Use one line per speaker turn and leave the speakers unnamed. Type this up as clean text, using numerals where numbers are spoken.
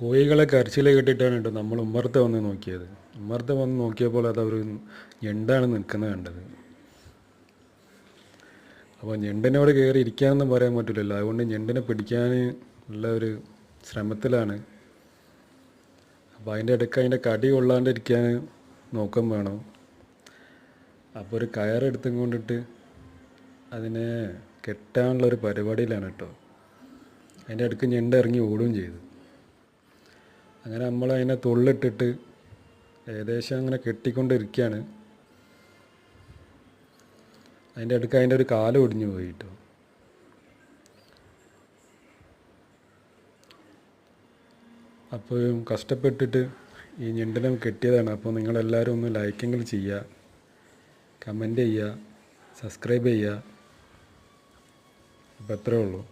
കോഴികളെ കരച്ചിൽ കേട്ടിട്ടാണ് കേട്ടോ നമ്മൾ ഉമ്മറത്തെ വന്ന് നോക്കിയത്. ഉമ്മറത്തെ വന്ന് നോക്കിയപ്പോൾ അത് അവർ ഞണ്ടാണ് നിൽക്കുന്നത് കണ്ടത്. അപ്പോൾ ഞണ്ടിനോട് കയറി ഇരിക്കാനൊന്നും പറയാൻ പറ്റില്ലല്ലോ, അതുകൊണ്ട് ഞണ്ടിനെ പിടിക്കാൻ ഉള്ള ഒരു ശ്രമത്തിലാണ്. അപ്പോൾ അതിൻ്റെ ഇടയ്ക്ക് അതിൻ്റെ കടി കൊള്ളാണ്ടിരിക്കാൻ നോക്കാൻ വേണം. അപ്പോൾ ഒരു കയറെടുത്തും കൊണ്ടിട്ട് അതിനെ കെട്ടാനുള്ളൊരു പരിപാടിയിലാണ് കേട്ടോ. അതിൻ്റെ ഇടയ്ക്ക് ഞണ്ട് ഇറങ്ങി ഓടുകയും ചെയ്തു. അങ്ങനെ നമ്മൾ അതിനെ തൊള്ളിട്ടിട്ട് ഏകദേശം അങ്ങനെ കെട്ടിക്കൊണ്ടിരിക്കുകയാണ്. അതിൻ്റെ ഇടയ്ക്ക് അതിൻ്റെ ഒരു കാല് ഒടിഞ്ഞു പോയി കേട്ടോ. അപ്പോൾ കഷ്ടപ്പെട്ടിട്ട് ഈ ഞണ്ടിനെ കെട്ടിയതാണ്. അപ്പോൾ നിങ്ങളെല്ലാവരും ഒന്ന് ലൈക്കെങ്കിലും ചെയ്യുക, കമൻറ്റ് ചെയ്യുക, സബ്സ്ക്രൈബ് ചെയ്യുക. അപ്പോൾ അത്രേ ഉള്ളൂ.